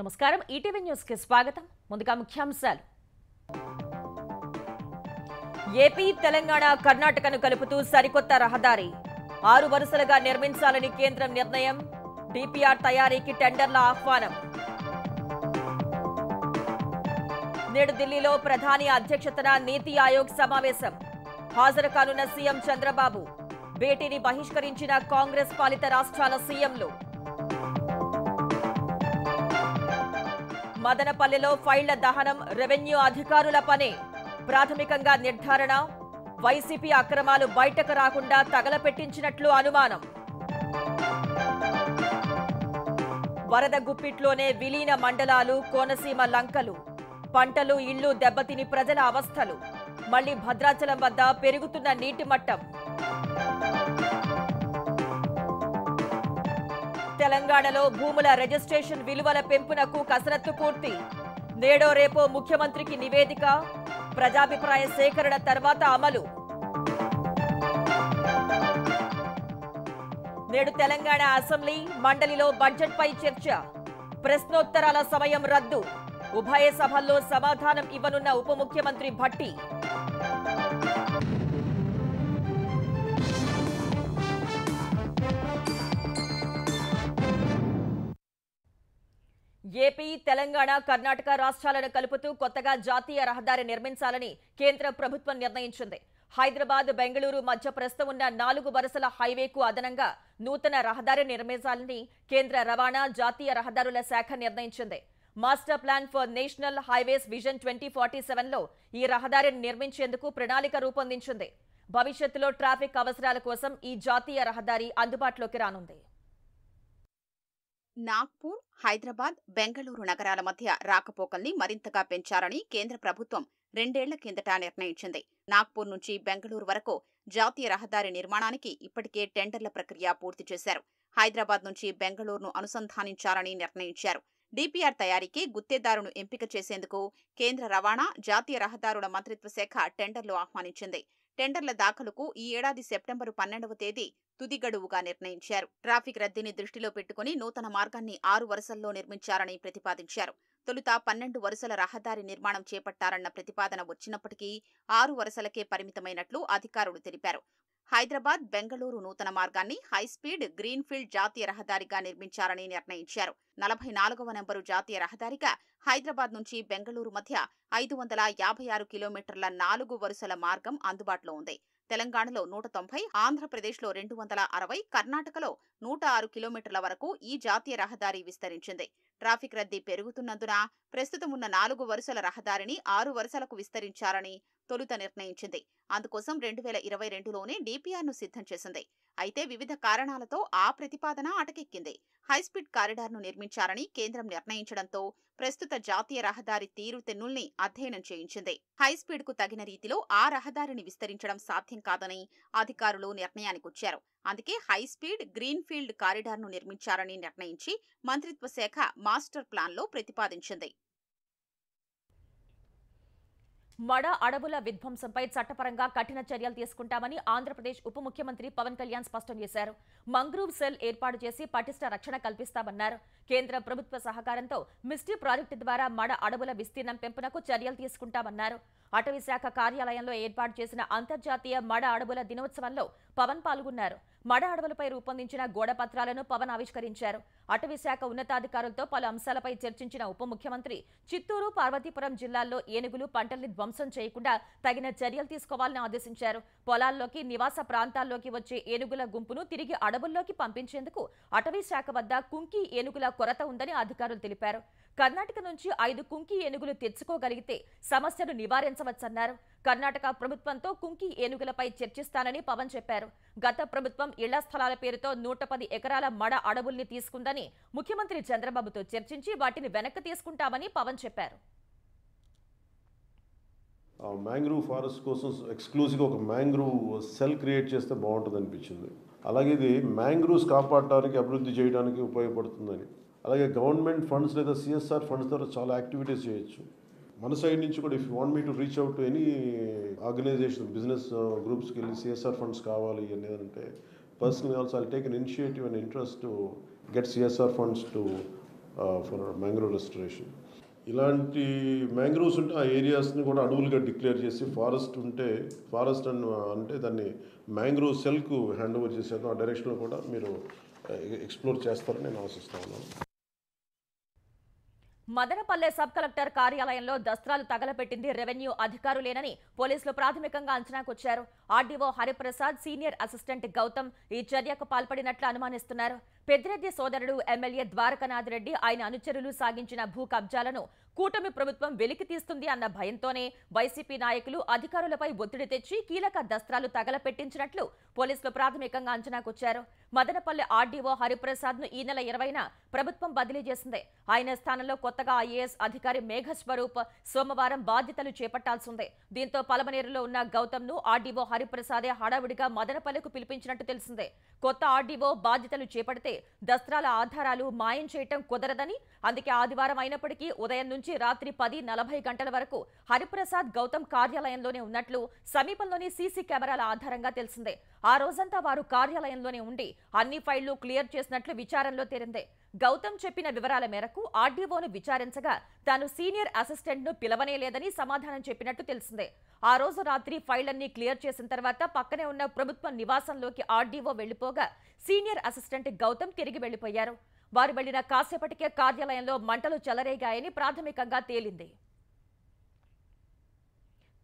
నమస్కారం ETV news కి స్వాగతం ముందుగా ముఖ్యాంశాలు ఏపీ తెలంగాణ కర్ణాటకను కలుపుతూ సరికొత్త రహదారి 6 వరుసలుగా నిర్మించాలని కేంద్రం నిర్ణయం డిపిఆర్ తయారీకి టెండర్ల ఆహ్వానం నేడు ఢిల్లీలో ప్రధాని అధ్యక్షతన నీతి ఆయోగ్ సమావేశం హాజరు కానున్న సీఎం చంద్రబాబు భేటీని బహిష్కరించిన కాంగ్రెస్ పాలిత రాష్ట్రాల సీఎంలు మదనపల్లిలో ఫైళ్ల దహనం రెవెన్యూ అధికారుల పనే ప్రాథమికంగా నిర్ధారణ వైసీపీ అక్రమాలు బయటకు రాకుండా తగలపెట్టించినట్లు అనుమానం వరద గుప్పిట్లోనే విలీన మండలాలు కోనసీమ లంకలు పంటలు ఇళ్లు దెబ్బతిని ప్రజల అవస్థలు మళ్లీ భద్రాచలం వద్ద పెరుగుతున్న నీటి మట్టం తెలంగాణలో భూముల రిజిస్ట్రేషన్ విలువల పెంపునకు కసరత్తు పూర్తి నేడో రేపో ముఖ్యమంత్రికి నివేదిక ప్రజాభిప్రాయ సేకరణ తర్వాత అమలు నేడు తెలంగాణ అసెంబ్లీ మండలిలో బడ్జెట్పై చర్చ ప్రశ్నోత్తరాల సమయం రద్దు ఉభయ సభల్లో సమాధానం ఇవ్వనున్న ఉప ముఖ్యమంత్రి భట్టి ఏపీ తెలంగాణ కర్ణాటక రాష్ట్రాలను కలుపుతూ కొత్తగా జాతీయ రహదారి నిర్మించాలని కేంద్ర ప్రభుత్వం నిర్ణయించింది హైదరాబాద్ బెంగళూరు మధ్య ప్రస్తుతం ఉన్న 4 వరుసల హైవేకు అదనంగా నూతన రహదారి నిర్మించాలని కేంద్ర రవాణా జాతీయ రహదారుల శాఖ నిర్ణయించింది master plan for national highways vision 2047లో ఈ రహదారిని నిర్మించేందుకు ప్రణాళిక రూపొందించింది భవిష్యత్తులో ట్రాఫిక్ అవసరాల కోసం ఈ జాతీయ రహదారి అందుబాటులోకి రానుంది నాగ్పూర్ హైదరాబాద్ బెంగళూరు నగరాల మధ్య రాకపోకల్ని మరింతగా పెంచాలని కేంద్ర ప్రభుత్వం 2 ఏళ్ల కిందట నిర్ణయించింది నాగ్పూర్ నుంచి బెంగళూరు వరకు జాతీయ రహదారి నిర్మాణానికి ఇప్పటికే టెండర్ల ప్రక్రియ పూర్తి చేశారు హైదరాబాద్ నుంచి బెంగళూరును అనుసంధానించాలని నిర్ణయించారు డిపిఆర్ తయారీకి గుత్తేదారును ఎంపిక చేసేందుకు కేంద్ర రవాణా జాతీయ రహదారుల మంత్రిత్వ శాఖ టెండర్లు ఆహ్వానించింది టెండర్ల దాఖలుకు ఈ ఏడాది సెప్టెంబరు 12వ తేదీ తుది గడువుగా నిర్ణయించారు ట్రాఫిక్ రద్దీని దృష్టిలో పెట్టుకుని నూతన మార్గాన్ని 6 వరుసల్లో నిర్మించారని ప్రతిపాదించారు తొలుత 12 వరుసల రహదారి నిర్మాణం చేపట్టారన్న ప్రతిపాదన వచ్చినప్పటికీ 6 వరుసలకే పరిమితమైనట్లు అధికారులు తెలిపారు హైదరాబాద్ బెంగళూరు నూతన మార్గాన్ని హైస్పీడ్ గ్రీన్ఫీల్డ్ జాతీయ రహదారిగా నిర్మించారని నిర్ణయించారు 44వ నెంబరు జాతీయ రహదారిగా హైదరాబాద్ నుంచి బెంగళూరు మధ్య 556 కిలోమీటర్ల 4 వరుసల మార్గం అందుబాటులో ఉంది తెలంగాణలో 190 ఆంధ్రప్రదేశ్లో 260 కర్ణాటకలో 106 కిలోమీటర్ల వరకు ఈ జాతీయ రహదారి విస్తరించింది ట్రాఫిక్ రద్దీ పెరుగుతున్నందున ప్రస్తుతం ఉన్న 4 వరుసల రహదారిని 6 వరుసలకు విస్తరించారని తొలుత నిర్ణయించింది అందుకోసం 2022లోనే డిపిఆర్ను సిద్ధం చేసింది అయితే వివిధ కారణాలతో ఆ ప్రతిపాదన అటకెక్కింది హైస్పీడ్ కారిడార్ను నిర్మించాలని కేంద్రం నిర్ణయించడంతో ప్రస్తుత జాతీయ రహదారి తీరుతెన్నుల్ని అధ్యయనం చేయించింది హైస్పీడ్కు తగిన రీతిలో ఆ రహదారిని విస్తరించడం సాధ్యం కాదని అధికారులు నిర్ణయానికొచ్చారు అందుకే హైస్పీడ్ గ్రీన్ఫీల్డ్ కారిడార్ను నిర్మించారని నిర్ణయించి మంత్రిత్వ శాఖ మాస్టర్ ప్లాన్లో ప్రతిపాదించింది మడ అడవుల విధ్వంసంపై చట్టపరంగా కఠిన చర్యలు తీసుకుంటామని ఆంధ్రప్రదేశ్ ఉప ముఖ్యమంత్రి పవన్ కళ్యాణ్ స్పష్టం చేశారు మంగ్రూవ్ సెల్ ఏర్పాటు చేసి పటిష్ట రక్షణ కల్పిస్తామన్నారు కేంద్ర ప్రభుత్వ సహకారంతో మిస్టీ ప్రాజెక్టు ద్వారా మడ అడవుల విస్తీర్ణం పెంపునకు చర్యలు తీసుకుంటామన్నారు అటవీ శాఖ కార్యాలయంలో ఏర్పాటు చేసిన అంతర్జాతీయ మడ అడవుల దినోత్సవంలో పవన్ పాల్గొన్నారు మడ అడవులపై రూపొందించిన గోడ పత్రాలను పవన్ ఆవిష్కరించారు అటవీ శాఖ ఉన్నతాధికారులతో పలు అంశాలపై చర్చించిన ఉప ముఖ్యమంత్రి చిత్తూరు పార్వతీపురం జిల్లాల్లో ఏనుగులు పంటల్ని ధ్వంసం చేయకుండా తగిన చర్యలు తీసుకోవాలని ఆదేశించారు పొలాల్లోకి నివాస ప్రాంతాల్లోకి వచ్చే ఏనుగుల గుంపును తిరిగి అడవుల్లోకి పంపించేందుకు అటవీ శాఖ వద్ద కుంకి ఏనుగుల కొరత ఉందని అధికారులు తెలిపారు కర్ణాటక నుంచి 5 కుంకి ఏనుగులు తెచ్చుకోగలిగితే సమస్యను నివారించవచ్చన్నారు కర్ణాటక ప్రభుత్వంతో కుంకి ఏనుగులపై చర్చిస్తానని పవన్ చెప్పారు గత ప్రభుత్వం ఇళ్ల స్థలాల పేరుతో 110 ఎకరాల మడ అడవుల్ని తీసుకుందని ముఖ్యమంత్రి చంద్రబాబుతో చర్చించి వాటిని వెనక్కి తీసుకుంటామని పవన్ చెప్పారు మ్యాంగ్రూవ్ ఫారెస్ట్ కోసం ఎక్స్క్లూజివ్గా ఒక మ్యాంగ్రూవ్ సెల్ క్రియేట్ చేస్తే బాగుంటుంది అనిపించింది అలాగే ఇది మ్యాంగ్రూవ్స్ కాపాడటానికి అభివృద్ధి చేయడానికి ఉపయోగపడుతుందని అలాగే గవర్నమెంట్ ఫండ్స్ లేదా సిఎస్ఆర్ ఫండ్స్ ద్వారా చాలా యాక్టివిటీస్ చేయొచ్చు మన సైడ్ నుంచి కూడా if you want me to reach out to any organization business గ్రూప్స్కి వెళ్ళి సిఎస్ఆర్ ఫండ్స్ కావాలి అనేదంటే personally also I'll take an initiative and interest to get CSR funds to for mangrove restoration. ఇలాంటి mangroves ఉంటే ఆ ఏరియాస్ని కూడా అడవులుగా డిక్లేర్ చేసి forest అంటే దాన్ని మ్యాంగ్రోవ్ సెల్కు హ్యాండ్ ఓవర్ చేసేద్దాం. ఆ డైరెక్షన్లో కూడా మీరు ఎక్స్ప్లోర్ చేస్తారని నేను ఆశిస్తా ఉన్నాను. మదనపల్లె సబ్ కలెక్టర్ కార్యాలయంలో దస్త్రాలు తగలపెట్టింది రెవెన్యూ అధికారులేనని పోలీసులు ప్రాథమికంగా అంచనాకొచ్చారు. RDO Hariprasad, senior assistant Gautam ఈ చర్యకు పాల్పడినట్లు అనుమానిస్తున్నారు. పెద్దిరెడ్డి సోదరుడు ఎమ్మెల్యే ద్వారకనాథ్ రెడ్డి, ఆయన అనుచరులు సాగించిన భూ కబ్జాలను కూటమి ప్రభుత్వం వెలికి తీస్తుంది అన్న భయంతోనే వైసీపీ నాయకులు అధికారులపై ఒత్తిడి తెచ్చి కీలక దస్త్రాలు తగలపెట్టించినట్లు పోలీసులు ప్రాథమికంగా అంచనాకొచ్చారు. మదనపల్లె ఆర్డీఓ హరిప్రసాద్ ను ఈ నెల 20న ప్రభుత్వం బదిలీ చేసింది. ఆయన స్థానంలో కొత్తగా ఐఏఎస్ అధికారి మేఘస్వరూప్ సోమవారం బాధ్యతలు చేపట్టాల్సిందే. దీంతో పలమనేరులో ఉన్న గౌతమ్ ను ఆర్డీఓ హరిప్రసాదే హడావుడిగా మదనపల్లెకు పిలిపించినట్టు తెలిసిందే. కొత్త ఆర్డీఓ బాధ్యతలు చేపడితే దస్త్రాల ఆధారాలు మాయం చేయటం కుదరదని, అందుకే ఆదివారం అయినప్పటికీ ఉదయం నుంచి రాత్రి 10:40 గంటల వరకు హరిప్రసాద్, గౌతమ్ కార్యాలయంలోనే ఉన్నట్లు సమీపంలోని సీసీ కెమెరాల ఆధారంగా తెలిసిందే. ఆ రోజంతా వారు కార్యాలయంలోనే ఉండి అన్ని ఫైళ్లు క్లియర్ చేసినట్లు విచారణలో తేలిందే. గౌతమ్ చెప్పిన వివరాల మేరకు ఆర్డీఓను విచారించగా తాను సీనియర్ అసిస్టెంట్ ను పిలవనే లేదని సమాధానం చెప్పినట్టు తెలిసిందే. ఆ రోజు రాత్రి ఫైళ్లన్నీ క్లియర్ చేసిన తర్వాత పక్కనే ఉన్న ప్రభుత్వ నివాసంలోకి ఆర్డీఓ వెళ్లిపోగా సీనియర్ అసిస్టెంట్ గౌతమ్ తిరిగి వెళ్లిపోయారు. వారు వెళ్లిన కాసేపటికే కార్యాలయంలో మంటలు చెలరేగాయని ప్రాథమికంగా తేలింది.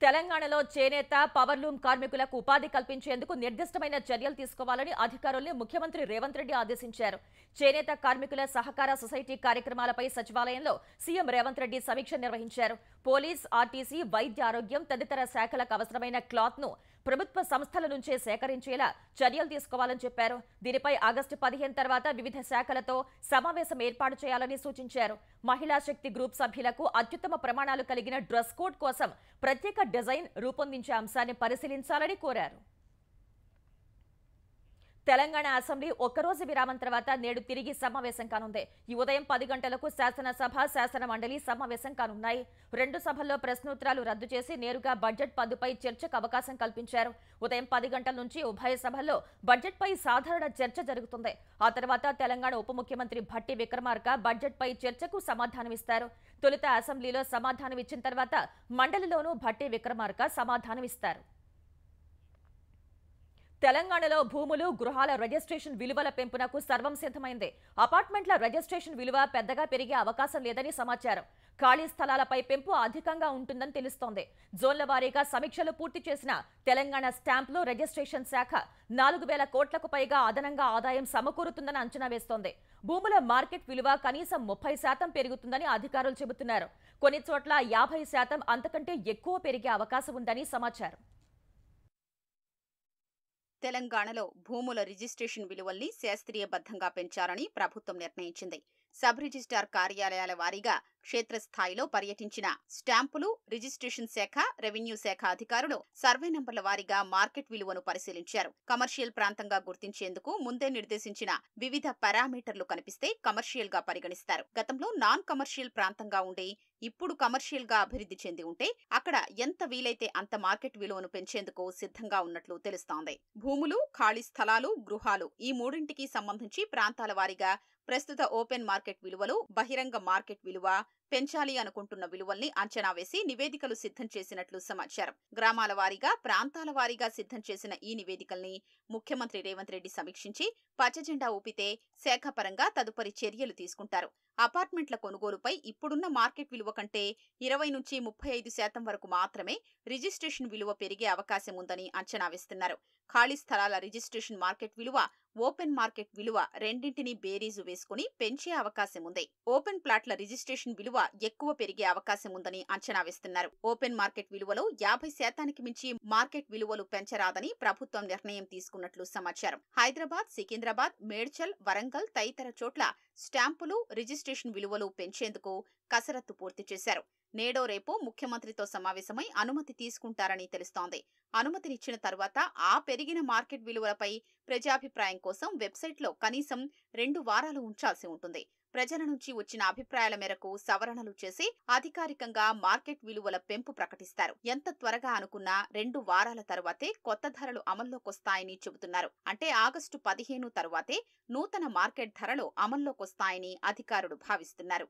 తెలంగాణలో చేనేత, పవర్లూమ్ కార్మికులకు ఉపాధి కల్పించేందుకు నిర్దిష్టమైన చర్యలు తీసుకోవాలని అధికారుల్ని ముఖ్యమంత్రి రేవంత్ రెడ్డి ఆదేశించారు. చేనేత కార్మికుల సహకార సొసైటీ కార్యక్రమాలపై సచివాలయంలో సీఎం రేవంత్ రెడ్డి సమీక్ష నిర్వహించారు. పోలీస్, ఆర్టీసీ, వైద్య ఆరోగ్యం తదితర శాఖలకు అవసరమైన క్లాత్ ను ప్రభుత్వ సంస్థల నుంచే సేకరించేలా చర్యలు తీసుకోవాలని చెప్పారు. దీనిపై ఆగస్టు 15 తర్వాత వివిధ శాఖలతో సమావేశం ఏర్పాటు చేయాలని సూచించారు. మహిళా శక్తి గ్రూప్ సభ్యులకు అత్యుత్తమ ప్రమాణాలు కలిగిన డ్రెస్ కోడ్ కోసం ప్రత్యేక డిజైన్ రూపొందించే అంశాన్ని పరిశీలించాలని కోరారు. తెలంగాణ అసెంబ్లీ ఒక్కరోజు విరామం తర్వాత నేడు తిరిగి సమావేశం కానుంది. ఈ ఉదయం 10 గంటలకు శాసనసభ, శాసన మండలి సమావేశం కానున్నాయి. 2 సభల్లో ప్రశ్నోత్తరాలు రద్దు చేసి నేరుగా బడ్జెట్ పద్దుపై చర్చకు అవకాశం కల్పించారు. ఉదయం 10 గంటల నుంచి ఉభయ సభల్లో బడ్జెట్పై సాధారణ చర్చ జరుగుతుంది. ఆ తర్వాత తెలంగాణ ఉప ముఖ్యమంత్రి భట్టి విక్రమార్క బడ్జెట్పై చర్చకు సమాధానమిస్తారు. తొలుత అసెంబ్లీలో సమాధానమిచ్చిన తర్వాత మండలిలోనూ భట్టి విక్రమార్క సమాధానమిస్తారు. తెలంగాణలో భూములు, గృహాల రిజిస్ట్రేషన్ విలువల పెంపునకు సర్వం సిద్ధమైంది. అపార్ట్మెంట్ల రిజిస్ట్రేషన్ విలువ పెద్దగా పెరిగే అవకాశం లేదని సమాచారం. ఖాళీ స్థలాలపై పెంపు అధికంగా ఉంటుందని తెలుస్తోంది. జోన్ల వారీగా సమీక్షలు పూర్తి చేసిన తెలంగాణ స్టాంపులు రిజిస్ట్రేషన్ శాఖ 4,000 కోట్లకు పైగా అదనంగా ఆదాయం సమకూరుతుందని అంచనా వేస్తోంది. భూముల మార్కెట్ విలువ కనీసం 30% పెరుగుతుందని అధికారులు చెబుతున్నారు. కొన్ని చోట్ల 50% అంతకంటే ఎక్కువ పెరిగే అవకాశం ఉందని సమాచారం. తెలంగాణలో భూముల రిజిస్ట్రేషన్ విలువల్ని శాస్త్రీయబద్ధంగా పెంచాలని ప్రభుత్వం నిర్ణయించింది. సబ్ రిజిస్ట్రార్ కార్యాలయాల వారీగా క్షేత్రస్థాయిలో పర్యటించిన స్టాంపులు, రిజిస్ట్రేషన్ శాఖ, రెవెన్యూ శాఖ అధికారులు సర్వే నంబర్ల వారీగా మార్కెట్ విలువను పరిశీలించారు. కమర్షియల్ ప్రాంతంగా గుర్తించేందుకు ముందే నిర్దేశించిన వివిధ పారామీటర్లు కనిపిస్తే కమర్షియల్ గా పరిగణిస్తారు. గతంలో నాన్ కమర్షియల్ ప్రాంతంగా ఉండి ఇప్పుడు కమర్షియల్ గా అభివృద్ధి చెంది ఉంటే అక్కడ ఎంత వీలైతే అంత మార్కెట్ విలువను పెంచేందుకు సిద్ధంగా ఉన్నట్లు తెలుస్తోంది. భూములు, ఖాళీ స్థలాలు, గృహాలు ఈ మూడింటికి సంబంధించి ప్రాంతాల వారీగా ప్రస్తుత ఓపెన్ మార్కెట్ విలువలు, బహిరంగ మార్కెట్ విలువ, పెంచాలి అనుకుంటున్న విలువల్ని అంచనా వేసి నివేదికలు సిద్ధం చేసినట్లు సమాచారం. గ్రామాల వారీగా, ప్రాంతాల వారీగా సిద్ధం చేసిన ఈ నివేదికల్ని ముఖ్యమంత్రి రేవంత్ రెడ్డి సమీక్షించి పచ్చజెండా ఊపితే శాఖపరంగా తదుపరి చర్యలు తీసుకుంటారు. అపార్ట్మెంట్ల కొనుగోలుపై ఇప్పుడున్న మార్కెట్ విలువ కంటే 20-35% వరకు మాత్రమే రిజిస్ట్రేషన్ విలువ పెరిగే అవకాశం ఉందని అంచనా వేస్తున్నారు. ఖాళీ స్థలాల రిజిస్ట్రేషన్ మార్కెట్ విలువ, ఓపెన్ మార్కెట్ విలువ రెండింటినీ బేరీజు వేసుకుని పెంచే అవకాశం ఉంది. ఓపెన్ ప్లాట్ల రిజిస్ట్రేషన్ విలువ ఎక్కువ పెరిగే అవకాశం ఉందని అంచనా వేస్తున్నారు. ఓపెన్ మార్కెట్ విలువలో 50% మించి మార్కెట్ విలువలు పెంచరాదని ప్రభుత్వం నిర్ణయం తీసుకున్నట్లు సమాచారం. హైదరాబాద్, సికింద్రాబాద్, మేడ్చల్, వరంగల్ తదితర చోట్ల స్టాంపులు, రిజిస్ట్రేషన్ విలువలు పెంచేందుకు కసరత్తు పూర్తి చేశారు. నేడో రేపో ముఖ్యమంత్రితో సమావేశమై అనుమతి తీసుకుంటారని తెలుస్తోంది. అనుమతినిచ్చిన తరువాత ఆ పెరిగిన మార్కెట్ విలువలపై ప్రజాభిప్రాయం కోసం వెబ్సైట్లో కనీసం 2 వారాలు ఉంచాల్సి ఉంటుంది. ప్రజల నుంచి వచ్చిన అభిప్రాయాల మేరకు సవరణలు చేసి అధికారికంగా మార్కెట్ విలువల పెంపు ప్రకటిస్తారు. ఎంత త్వరగా అనుకున్నా 2 వారాల తరువాతే కొత్త ధరలు అమల్లోకొస్తాయని చెబుతున్నారు. అంటే ఆగస్టు 15 తరువాతే నూతన మార్కెట్ ధరలు అమల్లోకొస్తాయని అధికారులు భావిస్తున్నారు.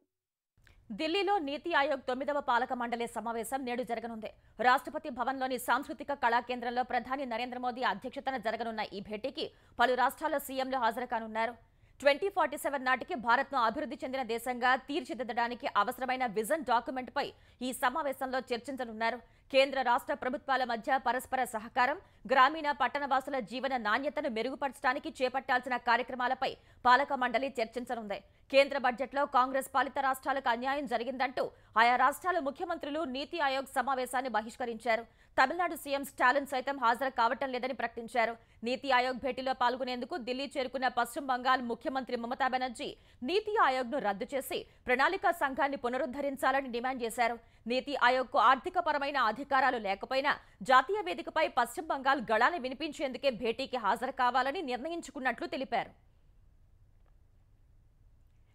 ఢిల్లీలో నీతి ఆయోగ్ 9వ పాలక మండలి సమావేశం నేడు జరగనుంది. రాష్ట్రపతి భవన్లోని సాంస్కృతిక కళా కేంద్రంలో ప్రధాని నరేంద్ర మోదీ అధ్యక్షతన జరగనున్న ఈ భేటీకి పలు రాష్ట్రాల సీఎంలు హాజరు కానున్నారు. 2047 నాటికి భారత్ను అభివృద్ధి చెందిన దేశంగా తీర్చిదిద్దడానికి అవసరమైన విజన్ డాక్యుమెంట్ పై ఈ సమావేశంలో చర్చించనున్నారు. కేంద్ర రాష్ట్ర ప్రభుత్వాల మధ్య పరస్పర సహకారం, గ్రామీణ పట్టణవాసుల జీవన నాణ్యతను మెరుగుపరచడానికి చేపట్టాల్సిన కార్యక్రమాలపై పాలక మండలి చర్చించనుంది. కేంద్ర బడ్జెట్లో కాంగ్రెస్ పాలిత రాష్ట్రాలకు అన్యాయం జరిగిందంటూ ఆయా రాష్ట్రాల ముఖ్యమంత్రులు నీతి ఆయోగ్ సమావేశాన్ని బహిష్కరించారు. తమిళనాడు సీఎం స్టాలిన్ సైతం హాజరు కావటం లేదని ప్రకటించారు. నీతి ఆయోగ్ భేటీలో పాల్గొనేందుకు ఢిల్లీ చేరుకున్న పశ్చిమ బంగాల్ ముఖ్యమంత్రి మమతా బెనర్జీ నీతి ఆయోగ్ను రద్దు చేసి ప్రణాళికా సంఘాన్ని పునరుద్ధరించాలని డిమాండ్ చేశారు. నీతి ఆయోగ్కు ఆర్థికపరమైన అధికారాలు లేకపోయినా జాతీయ వేదికపై పశ్చిమ బంగాల్ గళాన్ని వినిపించేందుకే భేటీకి హాజరు కావాలని నిర్ణయించుకున్నట్లు తెలిపారు.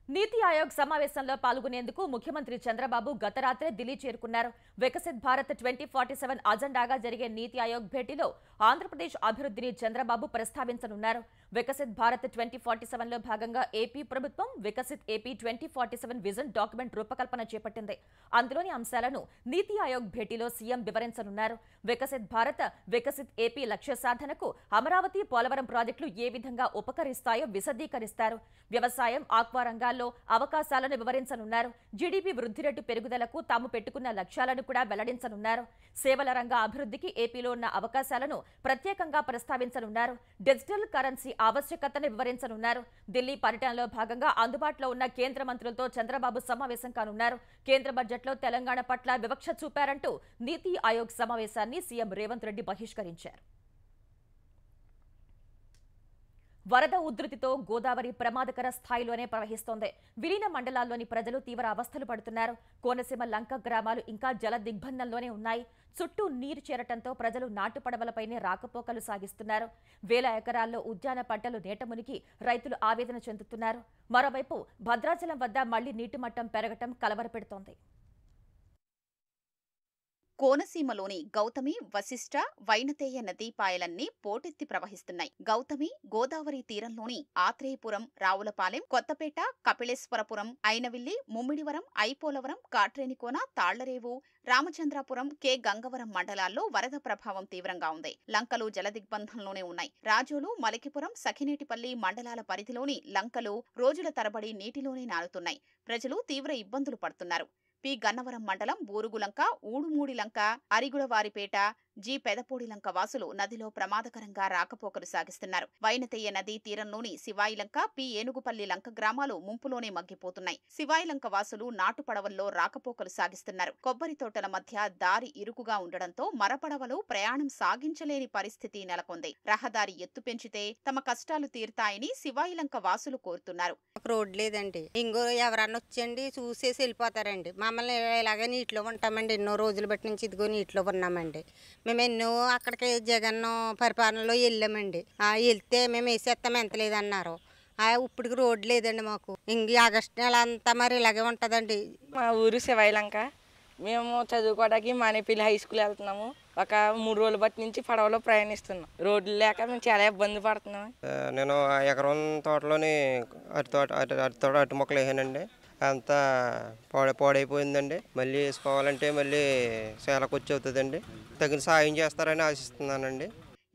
నీతి ఆయోగ్ సమావేశంలో పాల్గొనేందుకు ముఖ్యమంత్రి చంద్రబాబు గత రాత్రే ఢిల్లీ చేరుకున్నారు. వికసిత్ భారత్ 2047 అజెండాగా జరిగే నీతి ఆయోగ్ భేటీలో ఆంధ్రప్రదేశ్ అభివృద్ధిని చంద్రబాబు ప్రస్తావించనున్నారు. వికసిత్ భారత్ 2047లో భాగంగా ఏపీ ప్రభుత్వం వికసిత్ ఏపీ 2047 విజన్ డాక్యుమెంట్ రూపకల్పన చేపట్టింది. అందులోని అంశాలను నీతి ఆయోగ్ భేటీలో సీఎం వివరించనున్నారు. వికసిత్ భారత్, వికసిత్ ఏపీ లక్ష్య సాధనకు అమరావతి, పోలవరం ప్రాజెక్టులు ఏ విధంగా ఉపకరిస్తాయో విశదీకరిస్తారు. వ్యవసాయం, ఆక్వా రంగాల్లో అవకాశాలను వివరించనున్నారు. జీడీపీ వృద్ధి రేటు పెరుగుదలకు తాము పెట్టుకున్న లక్ష్యాలను కూడా వెల్లడించనున్నారు. సేవల రంగ అభివృద్ధికి ఏపీలో ఉన్న అవకాశాలను ప్రత్యేకంగా ప్రస్తావించనున్నారు. డిజిటల్ కరెన్సీ ఆవశ్యకతను వివరించనున్నారు. ఢిల్లీ పర్యటనలో భాగంగా అందుబాటులో ఉన్న కేంద్ర మంత్రులతో చంద్రబాబు సమావేశం కానున్నారు. కేంద్ర బడ్జెట్లో తెలంగాణ పట్ల వివక్ష చూపారంటూ నీతి ఆయోగ్ సమావేశాన్ని సీఎం రేవంత్ రెడ్డి బహిష్కరించారు. వరద ఉధృతితో గోదావరి ప్రమాదకర స్థాయిలోనే ప్రవహిస్తోంది. విలీన మండలాల్లోని ప్రజలు తీవ్ర అవస్థలు పడుతున్నారు. కోనసీమ లంక గ్రామాలు ఇంకా జల దిగ్బంధంలోనే ఉన్నాయి. చుట్టూ నీరు చేరటంతో ప్రజలు నాటుపడవలపైనే రాకపోకలు సాగిస్తున్నారు. వేల ఎకరాల్లో ఉద్యాన పంటలు నీట మునిగి రైతులు ఆవేదన చెందుతున్నారు. మరోవైపు భద్రాచలం వద్ద మళ్లీ నీటి మట్టం పెరగటం కలవరపెడుతోంది. కోనసీమలోని గౌతమి, వశిష్ఠ, వైనతేయ నదీపాయలన్నీ పోటెత్తి ప్రవహిస్తున్నాయి. గౌతమి గోదావరి తీరంలోని ఆత్రేయపురం, రావులపాలెం, కొత్తపేట, కపిలేశ్వరపురం, అయినవిల్లి, ముమ్మిడివరం, ఐపోలవరం, కాట్రేనికోన, తాళ్లరేవు, రామచంద్రాపురం, కె గంగవరం మండలాల్లో వరద ప్రభావం తీవ్రంగా ఉంది. లంకలు జలదిగ్బంధంలోనే ఉన్నాయి. రాజోలు, మలికిపురం, సఖినేటిపల్లి మండలాల పరిధిలోని లంకలు రోజుల తరబడి నీటిలోనే నానుతున్నాయి. ప్రజలు తీవ్ర ఇబ్బందులు పడుతున్నారు. పి గన్నవరం మండలం బూరుగులంక, ఊడుమూడిలంక, అరిగుడవారిపేట, జి పెదపూడిలంక వాసులు నదిలో ప్రమాదకరంగా రాకపోకలు సాగిస్తున్నారు. వైనతేయ నదీ తీరంలోని శివాయిలంక, పి ఏనుగుపల్లి లంక గ్రామాలు ముంపులోనే మగ్గిపోతున్నాయి. శివాయిలంక వాసులు నాటుపడవల్లో రాకపోకలు సాగిస్తున్నారు. కొబ్బరి తోటల మధ్య దారి ఇరుకుగా ఉండడంతో మరపడవలు ప్రయాణం సాగించలేని పరిస్థితి నెలకొంది. రహదారి ఎత్తు పెంచితే తమ కష్టాలు తీరుతాయని శివాయిలంక వాసులు కోరుతున్నారు. రోడ్ లేదండి. ఇంకో ఎవరన్నా వచ్చండి చూసేసి వెళ్ళిపోతారండి. మమ్మల్ని ఇలాగే నీటిలో ఉంటామండి. ఎన్నో రోజులు బట్టి నుంచి ఇదిగో నీటిలో ఉన్నామండి. మేము ఎన్నో అక్కడికి జగన్ పరిపాలనలో వెళ్ళామండి. వెళ్తే మేము వేసేస్తాం ఎంత లేదన్నారు. ఇప్పటికి రోడ్ లేదండి మాకు. ఇంక ఆగస్టు నెల అంతా మరి ఇలాగే ఉంటుందండి. మా ఊరు శివాయిలంక. మేము చదువుకోవడానికి మానేపల్లి హై స్కూల్ వెళ్తున్నాము. ఒక 3 రోజుల బట్టి నుంచి పడవలో ప్రయాణిస్తున్నాం. రోడ్లు లేక మేము చాలా ఇబ్బంది పడుతున్నాం. నేను ఎకరం తోటలోని అరటి మొక్కలు వేసానండి. అంతా పాడైపోయిందండి. మళ్ళీ వేసుకోవాలంటే మళ్ళీ చాలా ఖర్చు అవుతుందండి. తగిన సాయం చేస్తారని ఆశిస్తున్నానండి.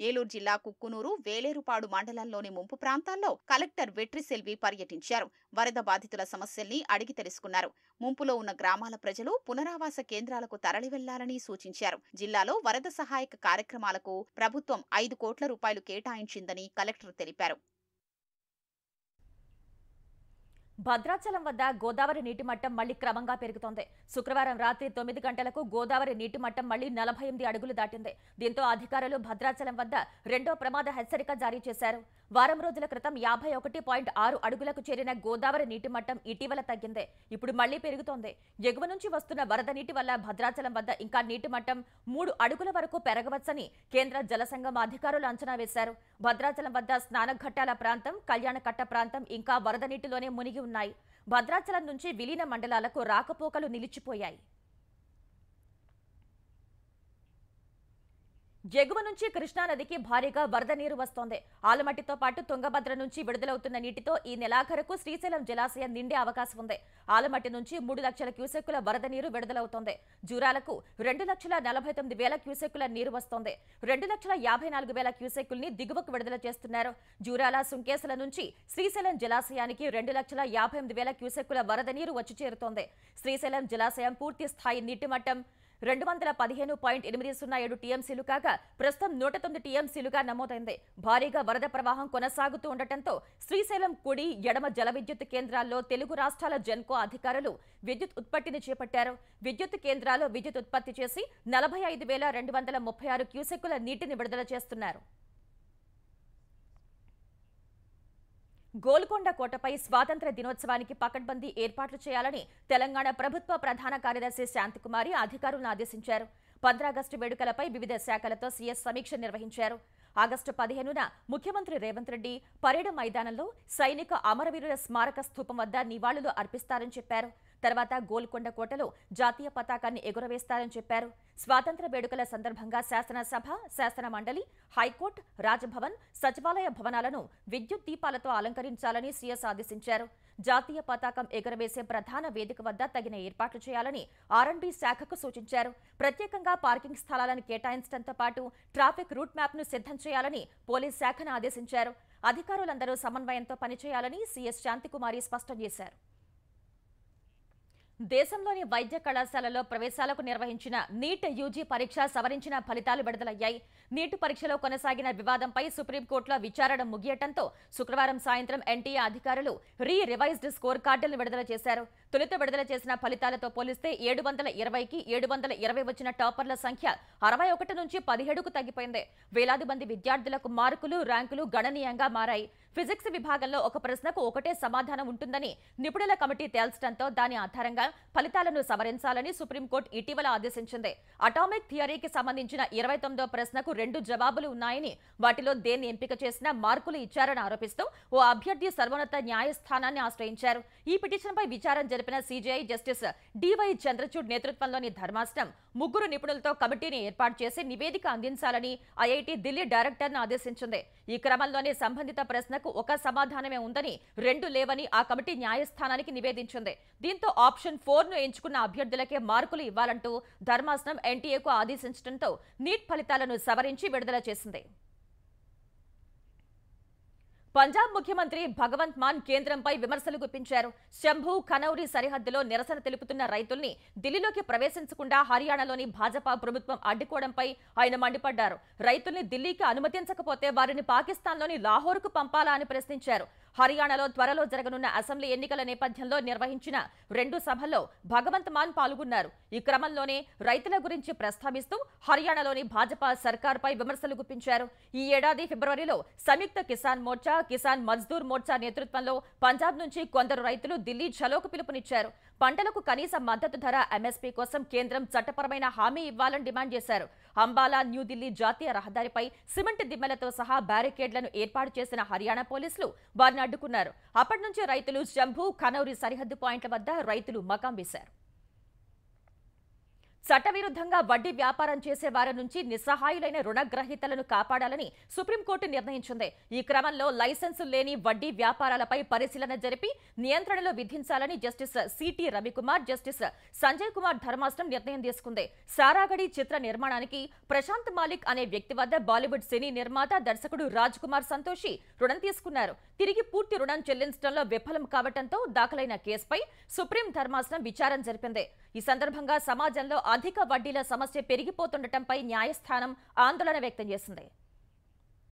ఏలూరు జిల్లా కుక్కునూరు, వేలేరుపాడు మండలంలోని ముంపు ప్రాంతాల్లో కలెక్టర్ వెట్రిసెల్వి పర్యటించారు. వరద బాధితుల సమస్యల్ని అడిగి తెలుసుకున్నారు. ముంపులో ఉన్న గ్రామాల ప్రజలు పునరావాస కేంద్రాలకు తరలి వెళ్లాలని సూచించారు. జిల్లాలో వరద సహాయక కార్యక్రమాలకు ప్రభుత్వం 5 కోట్ల రూపాయలు కేటాయించిందని కలెక్టర్ తెలిపారు. భద్రాచలం వద్ద గోదావరి నీటి మట్టం మళ్లీ క్రమంగా పెరుగుతోంది. శుక్రవారం రాత్రి 9 గంటలకు గోదావరి నీటి మట్టం మళ్లీ 48 అడుగులు దాటింది. దీంతో అధికారులు భద్రాచలం వద్ద రెండో ప్రమాద హెచ్చరిక జారీ చేశారు. వారం రోజుల క్రితం 51.6 అడుగులకు చేరిన గోదావరి నీటి మట్టం ఇటీవల తగ్గింది. ఇప్పుడు మళ్లీ పెరుగుతోంది. ఎగువ నుంచి వస్తున్న వరద నీటి వల్ల భద్రాచలం వద్ద ఇంకా నీటి మట్టం 3 అడుగుల వరకు పెరగవచ్చని కేంద్ర జలసంఘం అధికారులు అంచనా వేశారు. భద్రాచలం వద్ద స్నానఘట్టాల ప్రాంతం, కళ్యాణకట్ట ప్రాంతం ఇంకా వరద నీటిలోనే మునిగి ఉన్నాయి. భద్రాచలం నుంచి విలీన మండలాలకు రాకపోకలు నిలిచిపోయాయి. ఎగువ నుంచి కృష్ణానదికి భారీగా వరద నీరు వస్తోంది. ఆలమట్టితో పాటు తుంగభద్ర నుంచి విడుదలవుతున్న నీటితో ఈ నెలాఖరుకు శ్రీశైలం జలాశయం నిండే అవకాశం ఉంది. ఆలమట్టి నుంచి 3 లక్షల క్యూసెక్కుల వరద నీరు విడుదలవుతోంది. జూరాలకు 2,49,000 క్యూసెక్కుల నీరు వస్తోంది. 2,54,000 క్యూసెక్కుల్ని దిగువకు విడుదల చేస్తున్నారు. జూరాల, సుంకేసుల నుంచి శ్రీశైలం జలాశయానికి 2,58,000 క్యూసెక్కుల వరద నీరు వచ్చి చేరుతోంది. శ్రీశైలం జలాశయం పూర్తి స్థాయి నీటి మట్టం 215.807 టీఎంసీలు కాగా ప్రస్తుతం 109 టీఎంసీలుగా నమోదైంది. భారీగా వరద ప్రవాహం కొనసాగుతూ ఉండటంతో శ్రీశైలం కుడి, ఎడమ జల విద్యుత్ కేంద్రాల్లో తెలుగు రాష్ట్రాల జెన్కో అధికారులు విద్యుత్ ఉత్పత్తిని చేపట్టారు. విద్యుత్ కేంద్రాల్లో విద్యుత్ ఉత్పత్తి చేసి 45,236 క్యూసెక్కుల నీటిని విడుదల చేస్తున్నారు. గోల్కొండ కోటపై స్వాతంత్ర్య దినోత్సవానికి పకడ్బందీ ఏర్పాట్లు చేయాలని తెలంగాణ ప్రభుత్వ ప్రధాన కార్యదర్శి శాంతికుమారి అధికారులను ఆదేశించారు. 15 ఆగస్టు వేడుకలపై వివిధ శాఖలతో సీఎస్ సమీక్ష నిర్వహించారు. ఆగస్టు 15న ముఖ్యమంత్రి రేవంత్ రెడ్డి పరేడ్ మైదానంలో సైనిక అమరవీరుల స్మారక స్థూపం వద్ద నివాళులు అర్పిస్తారని చెప్పారు. తర్వాత గోల్కొండ కోటలో జాతీయ పతాకాన్ని ఎగురవేస్తారని చెప్పారు. స్వాతంత్ర్య వేడుకల సందర్భంగా శాసనసభ, శాసన మండలి, హైకోర్టు, రాజ్భవన్, సచివాలయ భవనాలను విద్యుత్ దీపాలతో అలంకరించాలని సీఎస్ ఆదేశించారు. జాతీయ పతాకం ఎగురవేసే ప్రధాన వేదిక వద్ద తగిన ఏర్పాట్లు చేయాలని ఆర్ఎండ్బీ శాఖకు సూచించారు. ప్రత్యేకంగా పార్కింగ్ స్థలాలను కేటాయించడంతో పాటు ట్రాఫిక్ రూట్ మ్యాప్ను సిద్ధం చేయాలని పోలీస్ శాఖను ఆదేశించారు. అధికారులందరూ సమన్వయంతో పనిచేయాలని సీఎస్ శాంతికుమారి స్పష్టం చేశారు. దేశంలోని వైద్య కళాశాలలో ప్రవేశాలకు నిర్వహించిన నీట్ యూజీ పరీక్ష సవరించిన ఫలితాలు విడుదలయ్యాయి. నీట్ పరీక్షలో కొనసాగిన వివాదంపై సుప్రీంకోర్టులో విచారణ ముగియటంతో శుక్రవారం సాయంత్రం ఎన్టీఏ అధికారులు రివైజ్డ్ స్కోర్ కార్డులను విడుదల చేశారు. తొలుత విడుదల చేసిన ఫలితాలతో పోలిస్తే 720కి 720 వచ్చిన టాపర్ల సంఖ్య 61 నుంచి 17కు తగ్గిపోయింది. వేలాది మంది విద్యార్థులకు మార్కులు, ర్యాంకులు గణనీయంగా మారాయి. ఫిజిక్స్ విభాగంలో ఒక ప్రశ్నకు ఒకటే సమాధానం ఉంటుందని నిపుణుల కమిటీ తేల్చడంతో దాని ఆధారంగా ఫలితాలను సవరించాలని సుప్రీంకోర్టు ఇటీవల ఆదేశించింది. అటామిక్ థియరీకి సంబంధించిన 29వ ప్రశ్నకు 2 జవాబులు ఉన్నాయని, వాటిలో దేన్ని ఎంపిక చేసినా మార్కులు ఇచ్చారని ఆరోపిస్తూ ఓ అభ్యర్థి సర్వోన్నత న్యాయస్థానాన్ని ఆశ్రయించారు. ఈ పిటిషన్పై విచారణ జరిపిన సీజీఐ జస్టిస్ డివై చంద్రచూడ్ నేతృత్వంలోని ధర్మాసనం 3 నిపుణులతో కమిటీని ఏర్పాటు చేసి నివేదిక అందించాలని ఐఐటీ ఢిల్లీ డైరెక్టర్ను ఆదేశించింది. ఈ క్రమంలోనే సంబంధిత ప్రశ్నకు ఒక సమాధానమే ఉందని, 2 లేవని ఆ కమిటీ న్యాయస్థానానికి నివేదించింది. దీంతో ఆప్షన్ 4ను ఎంచుకున్న అభ్యర్థులకే మార్కులు ఇవ్వాలంటూ ధర్మాసనం ఎన్టీఏకు ఆదేశించడంతో నీట్ ఫలితాలను సవరించి విడుదల చేసింది. పంజాబ్ ముఖ్యమంత్రి భగవంత్ మాన్ కేంద్రంపై విమర్శలు గుప్పించారు. శంభు, ఖనౌరి సరిహద్దులో నిరసన తెలుపుతున్న రైతుల్ని ఢిల్లీలోకి ప్రవేశించకుండా హర్యానాలోని భాజపా ప్రభుత్వం అడ్డుకోవడంపై ఆయన మండిపడ్డారు. రైతుల్ని ఢిల్లీకి అనుమతించకపోతే వారిని పాకిస్తాన్లోని లాహోర్కు పంపాలా అని ప్రశ్నించారు. హర్యానాలో త్వరలో జరగనున్న అసెంబ్లీ ఎన్నికల నేపథ్యంలో నిర్వహించిన 2 సభల్లో భగవంత్ మాన్ పాల్గొన్నారు. ఈ క్రమంలోనే రైతుల గురించి ప్రస్తావిస్తూ హర్యానాలోని భాజపా సర్కార్పై విమర్శలు గుప్పించారు. ఈ ఏడాది ఫిబ్రవరిలో సంయుక్త కిసాన్ మోర్చా, కిసాన్ మజ్దూర్ మోర్చా నేతృత్వంలో పంజాబ్ నుంచి కొందరు రైతులు ఢిల్లీ చలోకు పిలుపునిచ్చారు. పంటలకు కనీస మద్దతు ధర ఎంఎస్పీ కోసం కేంద్రం చట్టపరమైన హామీ ఇవ్వాలని డిమాండ్ చేశారు. అంబాలా, న్యూఢిల్లీ జాతీయ రహదారిపై సిమెంట్ దిమ్మెలతో సహా బ్యారికేడ్లను ఏర్పాటు చేసిన హర్యానా పోలీసులు వారిని అడ్డుకున్నారు. అప్పటి నుంచి రైతులు శంభు, ఖనౌరి సరిహద్దు పాయింట్ల వద్ద రైతులు మకాం వేశారు. చట్టవిరుద్ధంగా వడ్డీ వ్యాపారం చేసే వారి నుంచి నిస్సహాయులైన రుణగ్రహీతలను కాపాడాలని సుప్రీంకోర్టు నిర్ణయించింది. ఈ క్రమంలో లైసెన్సు లేని వడ్డీ వ్యాపారాలపై పరిశీలన జరిపి నియంత్రణలు విధించాలని justice city Ravikumar, justice Sanjay Kumar ధర్మాసనం నిర్ణయం తీసుకుంది. సారాగడి చిత్ర నిర్మాణానికి ప్రశాంత్ మాలిక్ అనే వ్యక్తి వద్ద బాలీవుడ్ సినీ నిర్మాత, దర్శకుడు రాజ్ కుమార్ సంతోషి రుణం తీసుకున్నారు. తిరిగి పూర్తి రుణం చెల్లించడంలో విఫలం కావడంతో దాఖలైన కేసుపై సుప్రీం ధర్మాసనం విచారణ జరిపింది. ఈ సందర్భంగా సమాజంలో అధిక వడ్డీల సమస్య పెరిగిపోతుండటంపై న్యాయస్థానం ఆందోళన వ్యక్తం చేసింది.